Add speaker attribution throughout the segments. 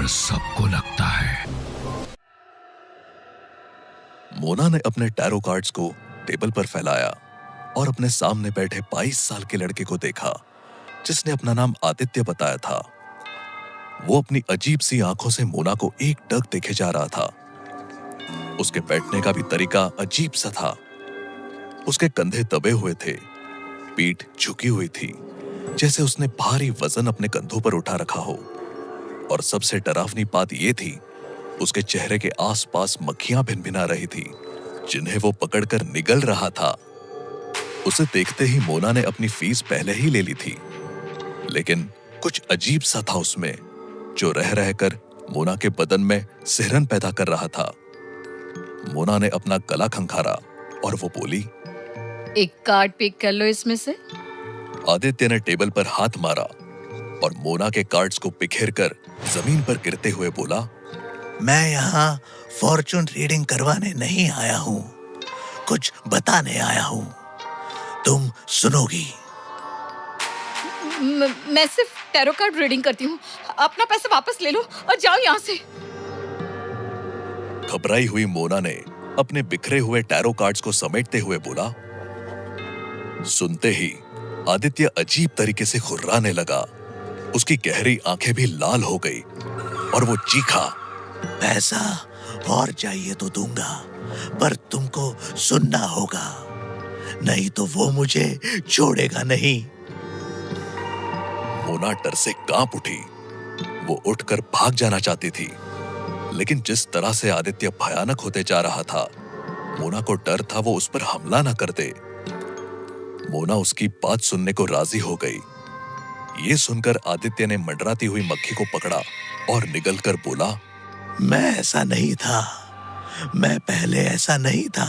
Speaker 1: डर सबको लगता है।
Speaker 2: मोना ने अपने टैरो कार्ड्स को टेबल पर फैलाया और अपने सामने बैठे 22 साल के लड़के को देखा जिसने अपना नाम आदित्य बताया था। वो अपनी अजीब सी आंखों से मोना को एकटक देखे जा रहा था। उसके बैठने का भी तरीका अजीब सा था। उसके कंधे दबे हुए थे, पीठ झुकी हुई थी, जैसे उसने भारी वजन अपने कंधों पर उठा रखा हो। और सबसे डरावनी बात यह थी, उसके चेहरे के आसपास मक्खियां भिनभिना रही थी, जिन्हें वो पकड़कर निगल रहा था। उसे देखते ही मोना ने अपनी फीस पहले ही ले ली थी, लेकिन कुछ अजीब सा था उसमें, जो रह रहकर मोना के बदन में सिहरन पैदा कर रहा था। मोना ने अपना गला खंखारा और वो बोली,
Speaker 3: एक कार्ड पिक कर लो इसमें से।
Speaker 2: आदित्य ने टेबल पर हाथ मारा और मोना के कार्ड्स को बिखेर कर जमीन पर गिरते हुए बोला,
Speaker 4: मैं यहाँ फॉर्चून रीडिंग करवाने नहीं आया हूँ, कुछ बताने आया हूँ। तुम सुनोगी?
Speaker 3: मैं सिर्फ टैरो कार्ड रीडिंग करती हूँ। अपना पैसा वापस ले लो और जाओ यहाँ से।
Speaker 2: घबराई हुई मोना ने अपने बिखरे हुए टैरो कार्ड्स को समेटते हुए बोला। सुनते ही आदित्य अजीब तरीके से खुर्राने लगा। उसकी गहरी आंखें भी लाल हो गई और वो चीखा,
Speaker 4: पैसा और चाहिए तो दूंगा, पर तुमको सुनना होगा, नहीं तो वो मुझे छोड़ेगा नहीं।
Speaker 2: मोना डर से कांप उठी। वो उठकर भाग जाना चाहती थी, लेकिन जिस तरह से आदित्य भयानक होते जा रहा था, मोना को डर था वो उस पर हमला न कर दे। मोना उसकी बात सुनने को राजी हो गई। ये सुनकर आदित्य ने मंडराती हुई मक्खी को पकड़ा और निगलकर बोला,
Speaker 4: मैं ऐसा नहीं था, मैं पहले ऐसा नहीं था,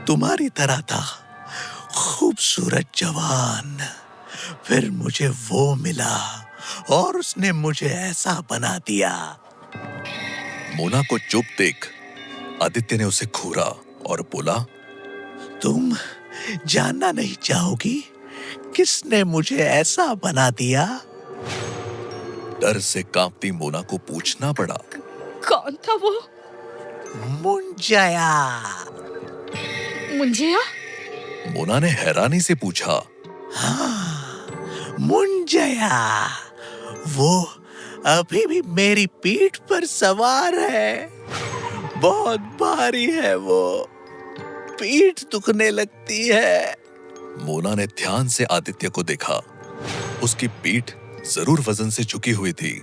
Speaker 4: तुम्हारी तरह था, खूबसूरत जवान। फिर मुझे वो मिला और उसने मुझे ऐसा बना दिया।
Speaker 2: मोना को चुप देख आदित्य ने उसे घूरा और बोला,
Speaker 4: तुम जानना नहीं चाहोगी किसने मुझे ऐसा बना दिया?
Speaker 2: डर से कांपती मोना को पूछना पड़ा,
Speaker 3: कौन था वो?
Speaker 4: मुंजया।
Speaker 3: मुंजिया?
Speaker 2: मोना ने हैरानी से पूछा।
Speaker 4: हाँ, मुंजया। वो अभी भी मेरी पीठ पर सवार है। बहुत भारी है वो, पीठ दुखने लगती है।
Speaker 2: मोना ने ध्यान से आदित्य को देखा। उसकी पीठ जरूर वजन से झुकी हुई थी,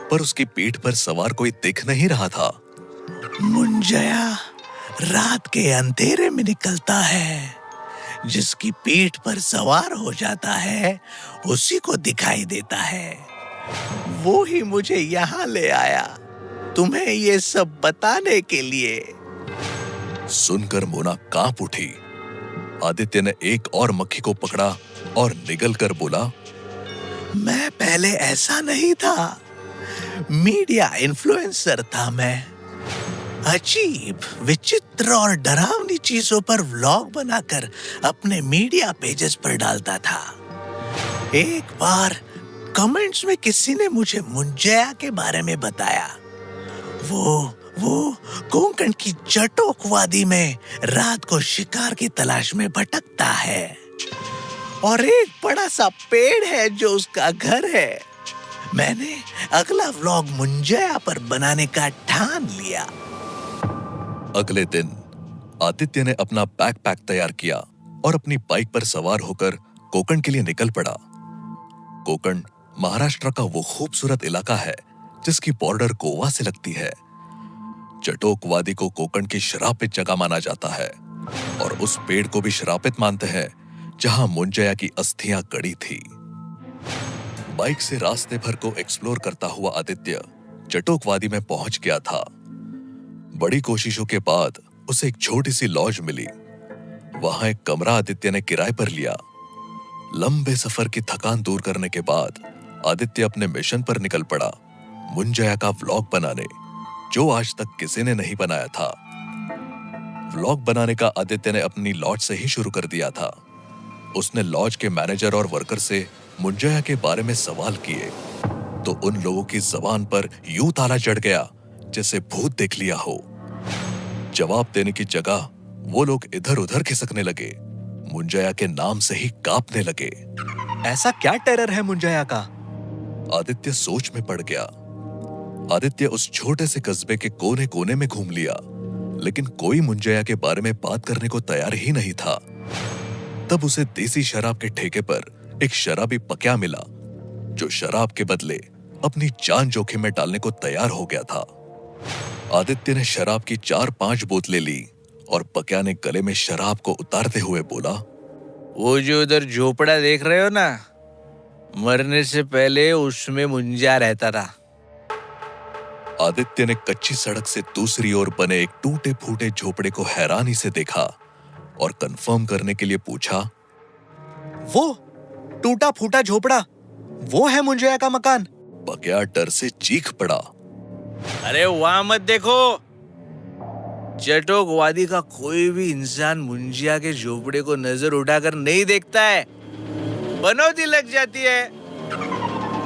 Speaker 2: पर उसकी पीठ पर सवार कोई दिख नहीं रहा था।
Speaker 4: मुंजया रात के अंधेरे में निकलता है। जिसकी पीठ पर सवार हो जाता है, उसी को दिखाई देता है। वो ही मुझे यहाँ ले आया, तुम्हें ये सब बताने के लिए।
Speaker 2: सुनकर मोना कांप उठी। आदित्य ने एक और मक्खी को पकड़ा और निगलकर बोला,
Speaker 4: मैं पहले ऐसा नहीं था, मीडिया इन्फ्लुएंसर था मैं। अजीब, विचित्र और डरावनी चीजों पर व्लॉग बनाकर अपने मीडिया पेजेस पर डालता था। एक बार कमेंट्स में किसी ने मुझे मुंजया के बारे में बताया। वो कोंकण की जटोक वादी में रात को शिकार की तलाश में भटकता है और एक बड़ा सा पेड़ है जो उसका घर है। मैंने अगला व्लॉग मुंजया पर बनाने का ठान लिया।
Speaker 2: अगले दिन आदित्य ने अपना बैकपैक तैयार किया और अपनी बाइक पर सवार होकर कोंकण के लिए निकल पड़ा। कोंकण महाराष्ट्र का वो खूबसूरत इलाका है जिसकी बॉर्डर गोवा से लगती है। जटोक वादी को कोंकण की श्रापित जगह माना जाता है और उस पेड़ को भी श्रापित मानते हैं जहां मुंजया की अस्थियां गड़ी थी। बाइक से रास्ते भर को एक्सप्लोर करता हुआ आदित्य जटोक वादी में पहुंच गया था। बड़ी कोशिशों के बाद उसे एक छोटी सी लॉज मिली। वहां एक कमरा आदित्य ने किराए पर लिया। लंबे सफर की थकान दूर करने के बाद आदित्य अपने मिशन पर निकल पड़ा, मुंजया का व्लॉग बनाने, जो आज तक किसी ने नहीं बनाया था। व्लॉग बनाने का आदित्य ने अपनी लॉज से ही शुरू कर दिया था। उसने लॉज के मैनेजर और वर्कर से मुंजया के बारे में सवाल किए। तो उन लोगों की जबान पर यूं ताला चढ़ गया जैसे भूत देख लिया हो। जवाब देने की जगह वो लोग इधर उधर खिसकने लगे, मुंजया के नाम से ही कांपने लगे।
Speaker 4: ऐसा क्या टेरर है मुंजया का?
Speaker 2: आदित्य सोच में पड़ गया। आदित्य उस छोटे से कस्बे के कोने कोने में घूम लिया, लेकिन कोई मुंजया के बारे में बात करने को तैयार ही नहीं था। तब उसे देसी शराब के ठेके पर एक शराबी पक्या मिला, जो शराब के बदले अपनी जान जोखिम में डालने को तैयार हो गया था। आदित्य ने शराब की 4-5 बोतलें ली और पक्या ने गले में शराब को उतारते हुए बोला,
Speaker 5: वो जो उधर झोपड़ा देख रहे हो ना, मरने से पहले उसमें मुंजा रहता था।
Speaker 2: आदित्य ने कच्ची सड़क से दूसरी ओर बने एक टूटे फूटे झोपड़े को हैरानी से देखा और कंफर्म करने के लिए पूछा,
Speaker 4: वो टूटा फूटा झोपड़ा, वो है मुंजया का मकान?
Speaker 2: पक्या डर से चीख पड़ा।
Speaker 5: अरे वहां मत देखो, चटोक वादी का कोई भी इंसान मुंजिया के झोपड़े को नजर उठाकर नहीं देखता है, बनौती लग जाती है।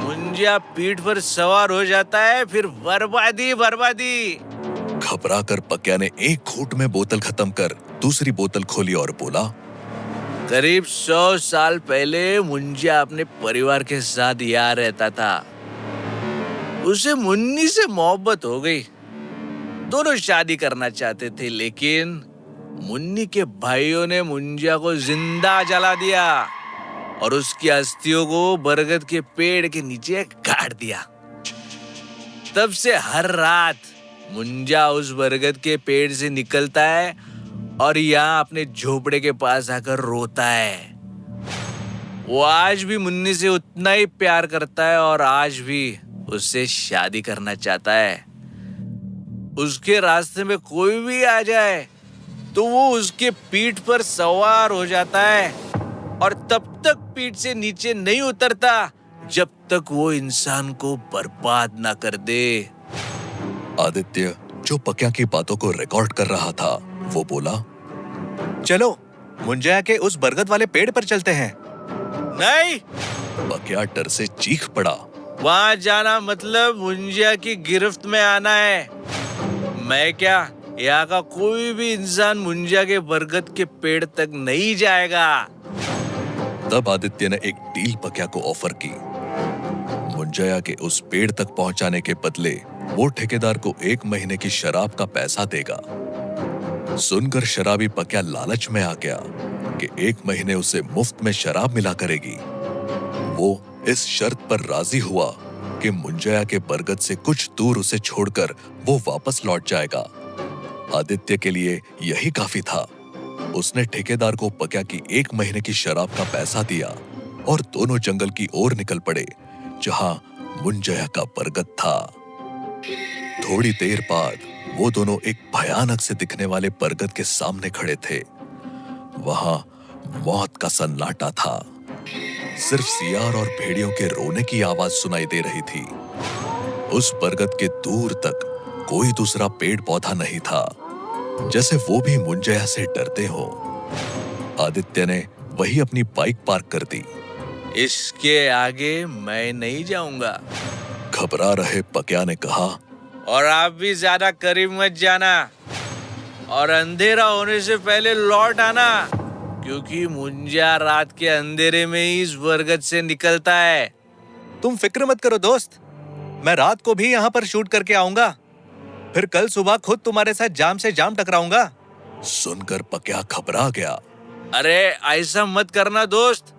Speaker 5: मुंजिया पीठ पर सवार हो जाता है, फिर बर्बादी बर्बादी।
Speaker 2: घबरा कर पक्या ने एक घूंट में बोतल खत्म कर दूसरी बोतल खोली और बोला,
Speaker 5: करीब 100 साल पहले मुंजिया अपने परिवार के साथ यहाँ रहता था। उसे मुन्नी से मोहब्बत हो गई। दोनों शादी करना चाहते थे, लेकिन मुन्नी के भाइयों ने मुंजिया को जिंदा जला दिया और उसकी अस्थियों को बरगद के पेड़ के नीचे गाड़ दिया। तब से हर रात मुंजिया उस बरगद के पेड़ से निकलता है और यहाँ अपने झोपड़े के पास आकर रोता है। वो आज भी मुन्नी से उतना ही प्यार करता है और आज भी उससे शादी करना चाहता है। उसके रास्ते में कोई भी आ जाए तो वो उसके पीठ पर सवार हो जाता है और तब तक पीठ से नीचे नहीं उतरता जब तक वो इंसान को बर्बाद ना कर दे।
Speaker 2: आदित्य, जो पक्या की बातों को रिकॉर्ड कर रहा था, वो बोला,
Speaker 4: चलो मुंजया के उस बरगद वाले पेड़ पर चलते हैं।
Speaker 5: नहीं,
Speaker 2: पक्या डर से चीख पड़ा।
Speaker 5: वहां जाना मतलब मुंजिया की गिरफ्त में आना है। मैं क्या, यहाँ का कोई भी इंसान मुंजिया के बरगद के पेड़ तक नहीं जाएगा।
Speaker 2: तब आदित्य ने एक डील पक्या को ऑफर की। मुंजया के उस पेड़ तक पहुंचाने के बदले वो ठेकेदार को 1 महीने की शराब का पैसा देगा। सुनकर शराबी पक्या लालच में आ गया कि 1 महीने उसे मुफ्त में शराब मिला करेगी। वो इस शर्त पर राजी हुआ कि मुंजया के बरगद से कुछ दूर उसे छोड़कर वो वापस लौट जाएगा। आदित्य के लिए यही काफी था। उसने ठेकेदार को पक्या की 1 महीने की शराब का पैसा दिया और दोनों जंगल की ओर निकल पड़े जहां मुंजया का बरगद था। थोड़ी देर बाद वो दोनों एक भयानक से दिखने वाले बरगद के सामने खड़े थे। वहां मौत का सन्नाटा था। सिर्फ सियार और भेड़ियों के रोने की आवाज सुनाई दे रही थी। उस बरगद के दूर तक कोई दूसरा पेड़ पौधा नहीं था, जैसे वो भी मुंजया से डरते हो। आदित्य ने वही अपनी बाइक पार्क कर दी।
Speaker 5: इसके आगे मैं नहीं जाऊंगा।
Speaker 2: घबरा रहे पक्या ने कहा,
Speaker 5: और आप भी ज्यादा करीब मत जाना और अंधेरा होने से पहले लौट आना, क्योंकि मुंजिया रात के अंधेरे में ही इस बरगद से निकलता है।
Speaker 4: तुम फिक्र मत करो दोस्त, मैं रात को भी यहाँ पर शूट करके आऊंगा। फिर कल सुबह खुद तुम्हारे साथ जाम से जाम टकराऊंगा।
Speaker 2: सुनकर पक्या घबरा गया।
Speaker 5: अरे ऐसा मत करना दोस्त,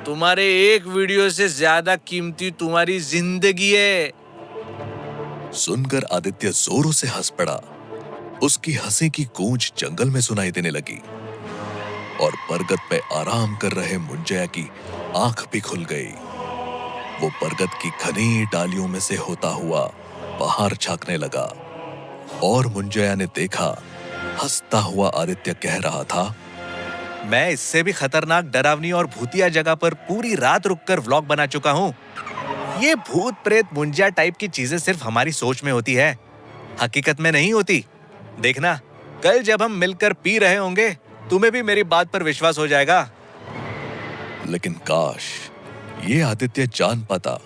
Speaker 5: तुम्हारे एक वीडियो से ज्यादा कीमती तुम्हारी जिंदगी है।
Speaker 2: सुनकर आदित्य जोरों से हंस पड़ा। उसकी हंसी की गूंज जंगल में सुनाई देने लगी और बरगद पे आराम कर रहे मुंजया की आंख भी खुल गई। वो बरगद की घनी डालियों में से होता हुआ बाहर झांकने लगा और मुंजया ने देखा, हंसता हुआ आदित्य कह रहा था,
Speaker 4: मैं इससे भी खतरनाक, डरावनी और भूतिया जगह पर पूरी रात रुककर व्लॉग बना चुका हूँ। ये भूत प्रेत मुंजिया टाइप की चीजें सिर्फ हमारी सोच में होती है, हकीकत में नहीं होती। देखना, कल जब हम मिलकर पी रहे होंगे तुम्हें भी मेरी बात पर विश्वास हो जाएगा।
Speaker 2: लेकिन काश ये आदित्य जान पाता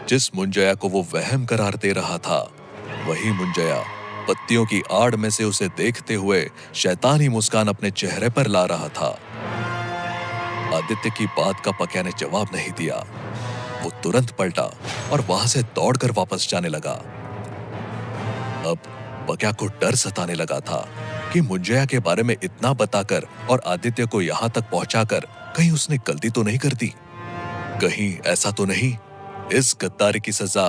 Speaker 2: जिस मुंजया को वो वहम करार दे रहा था, वही मुंजया पत्तियों की आड़ में से उसे देखते हुए शैतानी मुस्कान अपने चेहरे पर ला रहा था। आदित्य की बात का पकिया ने जवाब नहीं दिया। वो तुरंत पलटा और वहां से दौड़कर वापस जाने लगा। अब पकिया को डर सताने लगा था कि मुंजया के बारे में इतना बताकर और आदित्य को यहां तक पहुंचाकर कहीं उसने गलती तो नहीं कर दी। कहीं ऐसा तो नहीं इस गद्दारी की सजा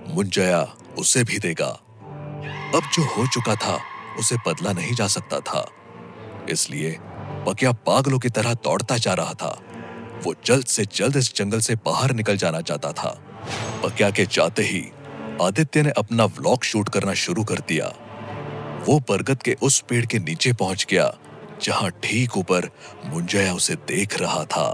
Speaker 2: मुंजया उसे भी देगा। अब जो हो चुका था उसे बदला नहीं जा सकता था, इसलिए पकिया पागलों की तरह दौड़ता जा रहा था। वो जल्द से जल्द इस जंगल से बाहर निकल जाना चाहता था। पकिया के जाते ही आदित्य ने अपना व्लॉग शूट करना शुरू कर दिया। वो बरगद के उस पेड़ के नीचे पहुंच गया जहां ठीक ऊपर मुंजया उसे देख रहा था।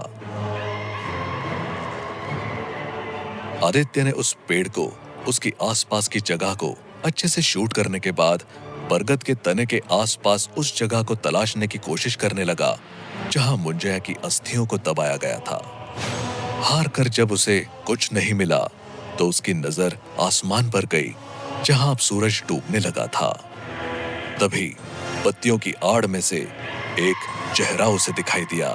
Speaker 2: आदित्य ने उस पेड़ को, उसकी आसपास की जगह को अच्छे से शूट करने के बाद बरगद के तने के आसपास उस जगह को तलाशने की कोशिश करने लगा जहां मुंजया की अस्थियों को दबाया गया था। हार कर जब उसे कुछ नहीं मिला तो उसकी नजर आसमान पर गई जहां अब सूरज डूबने लगा था। तभी पत्तियों की आड़ में से एक चेहरा उसे दिखाई दिया,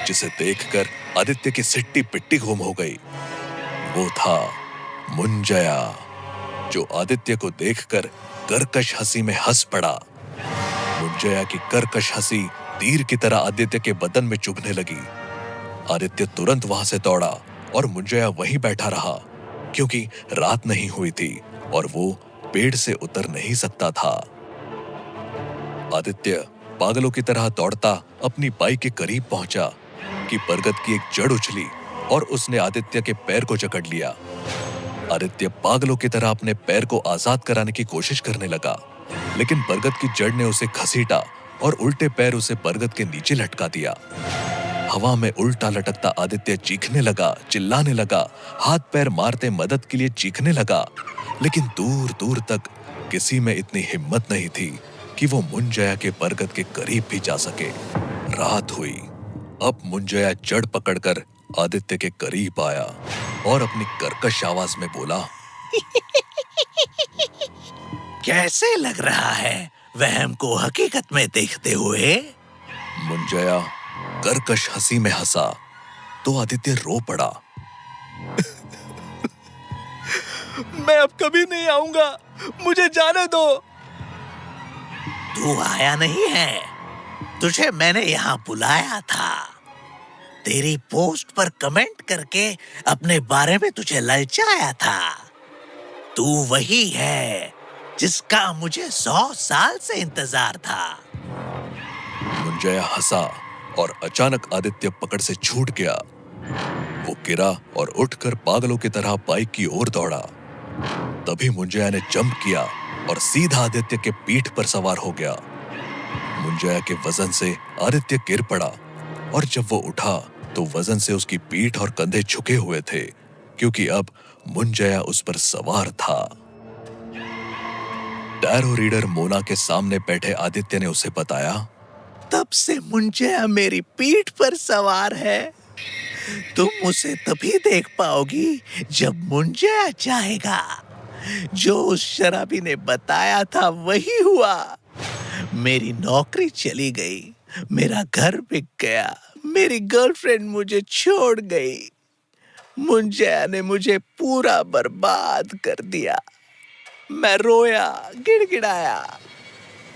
Speaker 2: जिसे देखकर आदित्य की सिट्टी पिट्टी गुम हो गई। वो था मुंजया, जो आदित्य को देखकर कर्कश हंसी में हंस पड़ा। मुंजया की कर्कश हंसी तीर की तरह आदित्य के बदन में चुभने लगी। आदित्य तुरंत वहां से दौड़ा और मुंजया वहीं बैठा रहा, क्योंकि रात नहीं हुई थी और वो पेड़ से उतर नहीं सकता था। आदित्य पागलों की तरह दौड़ता अपनी बाइक के करीब पहुंचा कि बरगद की एक जड़ उछली और उसने आदित्य के पैर को जकड़ लिया। आदित्य पागलों की तरह अपने पैर को आजाद कराने की कोशिश करने लगा, लेकिन बरगद की जड़ ने उसे घसीटा और उल्टे पैर उसे बरगद के नीचे लटका दिया। हवा में उल्टा लटकता आदित्य चीखने लगा, चिल्लाने लगा, हाथ पैर मारते मदद के लिए चीखने लगा, लेकिन दूर दूर तक किसी में इतनी हिम्मत नहीं थी कि वो मुंजया के बरगद के करीब भी जा सके। रात हुई। अब मुंजया जड़ पकड़कर आदित्य के करीब आया और अपनी कर्कश आवाज में बोला,
Speaker 4: कैसे लग रहा है वहम को हकीकत में देखते हुए?
Speaker 2: मुंजया कर्कश हंसी में हंसा तो आदित्य रो पड़ा।
Speaker 5: मैं अब कभी नहीं आऊंगा, मुझे जाने दो।
Speaker 4: तू आया नहीं है, तुझे मैंने यहाँ बुलाया था। तेरी पोस्ट पर कमेंट करके अपने बारे में तुझे ललचाया था। तू वही है जिसका मुझे 100 साल से इंतजार था।
Speaker 2: मुंजया हंसा और अचानक आदित्य पकड़ से छूट गया। वो गिरा और उठकर पागलों की तरह बाइक की ओर दौड़ा। तभी मुंजया ने जंप किया और सीधा आदित्य के पीठ पर सवार हो गया। मुंजया के वजन से आदित्य गिर पड़ा और जब वो उठा तो वजन से उसकी पीठ और कंधे झुके हुए थे, क्योंकि अब मुंजया उस पर सवार था। टैरो रीडर मोना के सामने बैठे आदित्य ने उसे बताया,
Speaker 4: तब से मुंजया मेरी पीठ पर सवार है। तुम उसे तभी देख पाओगी जब मुंजया चाहेगा। जो उस शराबी ने बताया था वही हुआ। मेरी नौकरी चली गई, मेरा घर बिक गया, मेरी गर्लफ्रेंड मुझे छोड़ गई। मुंजया ने मुझे पूरा बर्बाद कर दिया। मैं रोया, गिड़गिड़ाया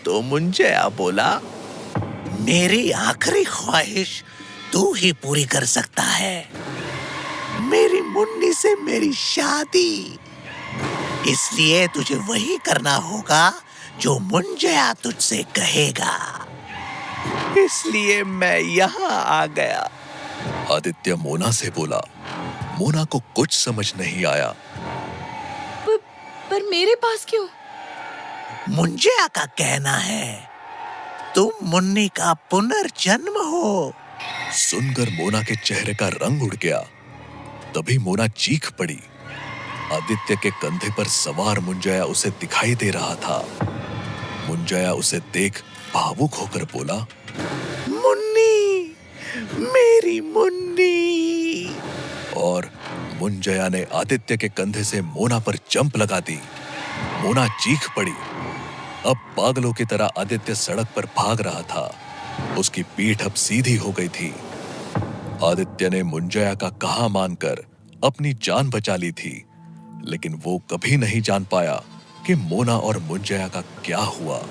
Speaker 4: तो मुंजया बोला, मेरी आखिरी ख्वाहिश तू ही पूरी कर सकता है, मेरी मुन्नी से मेरी शादी। इसलिए तुझे वही करना होगा जो मुंजया तुझसे कहेगा। इसलिए मैं यहाँ आ गया।
Speaker 2: आदित्य मोना से बोला। मोना को कुछ समझ नहीं आया।
Speaker 3: पर मेरे पास क्यों?
Speaker 4: मुंजया का कहना है तुम मुन्नी का पुनर्जन्म हो।
Speaker 2: सुनकर मोना के चेहरे का रंग उड़ गया। तभी मोना चीख पड़ी। आदित्य के कंधे पर सवार मुंजया उसे दिखाई दे रहा था। मुंजया उसे देख भावुक होकर बोला,
Speaker 4: मुन्नी, मेरी मुन्नी।
Speaker 2: और मुंजया ने आदित्य के कंधे से मोना पर जंप लगा दी। मोना चीख पड़ी। अब पागलों की तरह आदित्य सड़क पर भाग रहा था। उसकी पीठ अब सीधी हो गई थी। आदित्य ने मुंजया का कहा मानकर अपनी जान बचा ली थी, लेकिन वो कभी नहीं जान पाया कि मोना और मुंजया का क्या हुआ।